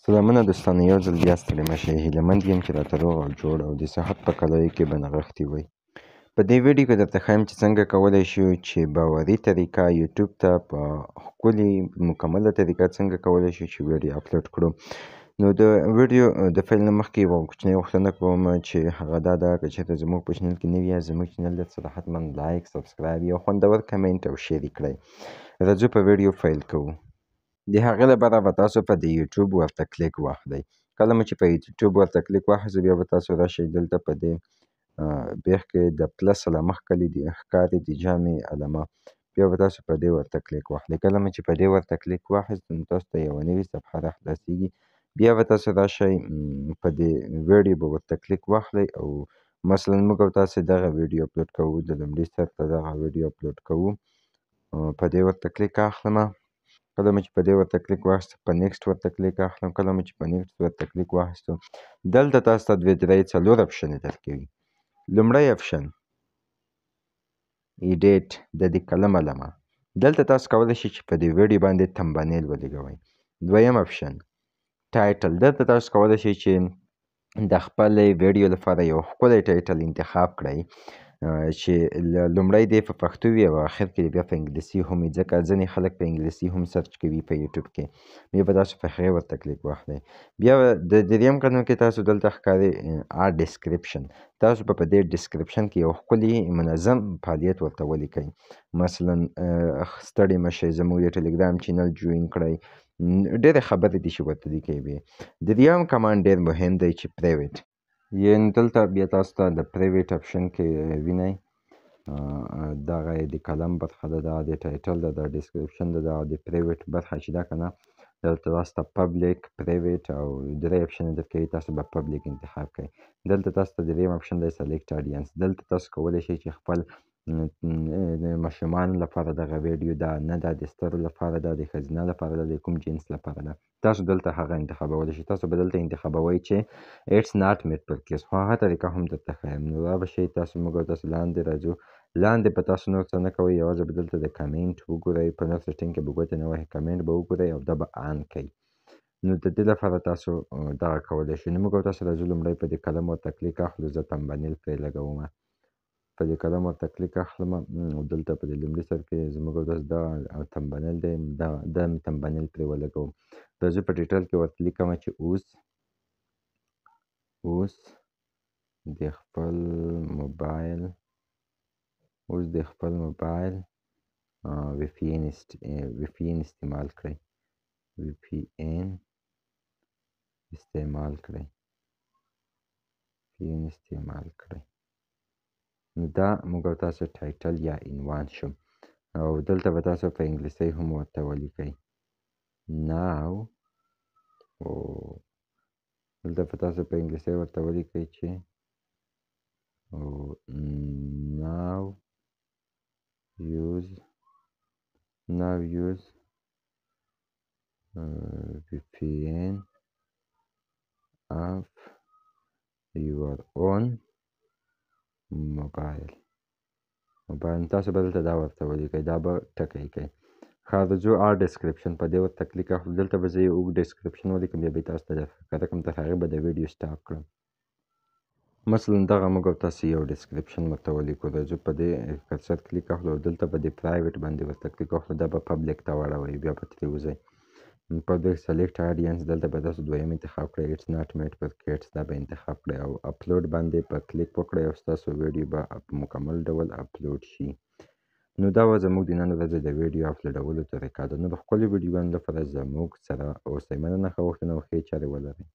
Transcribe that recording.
سلامونه دوستانو، یو ځل بیا ستړي مه شئ. هیلهمند یم چې راته روغ او جوړ او د صحت په کلاوي کې به نغښتي وئ. په دې ویډیو کې درته ښایم چې څنګه کولی شو چې باوري طریقه یوټیوب ته په ښکلي مکمله طریقه څنګه کولی شو چې ویډیو اپلوډ کړو. نو د ویډیو د پیل نه مخکې یوه کوچنۍ غوښتنه کوم چې هغه دا ده که چېرته زموږ په چینل کې نوي یاست، زموږ چینل درسره حتما لایک، سبسکرایب، یو خوندور کمنټ او شیر یې کړئ. راځو په ویډیو پیل کوو. د هغې لپاره به تاسو په د یوټیوب ورته کلیک واخلئ. کله مو چې په یوټیوب ورته کلیک واخیستئ بیا به تاسو راشئ دلته په دې بیخ کې د پلس علامه ښکاري د جامې علامه، بیا به تاسو په دې ورته کلیک واخلئ. کله مو چې په دې ورته کلیک واخیست نو تاسو ته یوه نوې صفحه راخلاصیږي. بیا به تاسو راشئ په دې ویډیو به ورته کلیک واخلئ او مثلا موږ او تاسې دغه ویډیو اپلوډ کوو، د لومړي سر ته دغه ویډیو اپلوډ کوو. په دې ورته کلیک اخلمه. کله مو چې په دې ورته کلیک واخیستو په نیکسټ ورته کلیک اخلم. کله مو چې په نیکسټ ورته کلیک واخیستو دلته تاسو ته 2 3 4 اپشنې درکوي. لومړی اپشن ایډیټ د دې قلم علامه، دلته تاسو کولی شئ چې په دې ویډیو باندې تمبنیل ولګوئ. دویم اپشن ټایټل، دلته تاسو کولی شئ چې د خپلې ویډیو لپاره یو ښکلی ټایټل انتخاب کړئ چې لومړی دی په پښتو وي او آخر کې بیا په انګلیسي هم وي، ځکه ځینې خلک په انګلیسي هم سرچ کوي په یوټیوب کې. بیا به تاسو په هغې ورته کلیک واخلئ. بیا د دریم قدم کې تاسو دلته ښکاري اډ ډسکریپشن، تاسو به په دې ډسکریپشن کې یو ښکلي منظم فعالیت ورته ولیکئ. مثلا ستړي مه شئ، زموږ د ټلګرام چینل جوین کړئ، ډېرې خبرې دي چې ورته لیکئ. دریم کمانډ ډېر مهم دی چې پرایویټ، یعنې دلته بیا تاسو ته د پرایویټ اپشن کې وینئ دغه یې د قلم برخه ده، دغه د ټایټل ده، د ډسکریپشن ده، دغه د پرایویټ برخه چې ده که نه، دلته تاسو ته پبلیک، پرایویټ او درې اپشنې درکوي. تاسو به پبلیک انتخاب کړئ. دلته تاسو ته دریم اپشن دی سلیکټ اډینس، دلته تاسو کولی شئ چې خپل ماشومانو لپاره دغه ویډیو ده، نه دا د سترو لپاره ده، د ښځینه لپاره ده، د کوم جنس لپاره ده، تاسو دلته هغه انتخابولی شئ. تاسو به دلته انتخابوئ چې اټس ناټ میډ فور کډز، خو هغه طریقه هم درته ښایم. نو دا به شئ تاسو، موږ او تاسو لاندې راځو. لاندې به تاسو نور څه نه کوئ، یوازې به دلته د کمنټ وګورئ، په نور سیټینګ کې به ګوتې نه وهئ، کمنټ به وګورئ او دا به آن کئ. نو د دې لپاره تاسو دغه کولی شئ. نو موږ او تاسو راځو لومړی په دې قلم ورته کلیک اخلو. زه تمبنیل پرې لګومه، په دې قلم ورته کلیک اخلمه او دلته په دې لومړي سر کې زموږ او تاسو دغه تمبنیل دی، دا مې تمبنیل پرې ولګوم. راځو په ټایټل کې ورته لیکمه چې اوس د خپل موبایل وی پی این استعمال کړئ. وی پی این استعمال کړئ. نو دا موږ او تاسو ټایټل یا عنوان شو او دلته به تاسو په انګلیسي هم ورته ولیکئ. ناو دلته به تاسو په انګلیسي ورته ولیکئ چې now use VPN of your own mobile. تاسو به دلته دا ورته ولیکئ، دا به ټکی کئ. ښه اډ ډسکریپشن، په دې ورته کلیک اخلو. دلته به زه یو اوږد ډسکریپشن ولیکم، بیا به یې تاسو ته درښکاره کړم، تر هغې به د ویډیو سټاپ کړم. مثلا دغه موږ او تاسو یو ډسکریپشن ورته ولیکو. راځو په دې کرسر کلیک اخلو او دلته په دې پرایویټ باندې ورته کلیک اخلو، دا به پبلیک ته واړوئ. بیا به ترې وځئ. پبلیک سلیکټ اډینس، دلته به تاسو دویم انتخاب کړئ اټس ناټ میډ فور کډز، دا به انتخاب کړئ او اپلوډ باندې په کلیک وکړئ او ستاسو ویډیو به په مکمل ډول اپلوډ شي. نو دا وه زموږ د نن ورځې د ویډیو اپلوډولو طریقه. د نورو ښکلو ویډیوګانو لپاره زموږ سره اوسئ. مننه، ښه وختونه او ښې چارې ولرئ.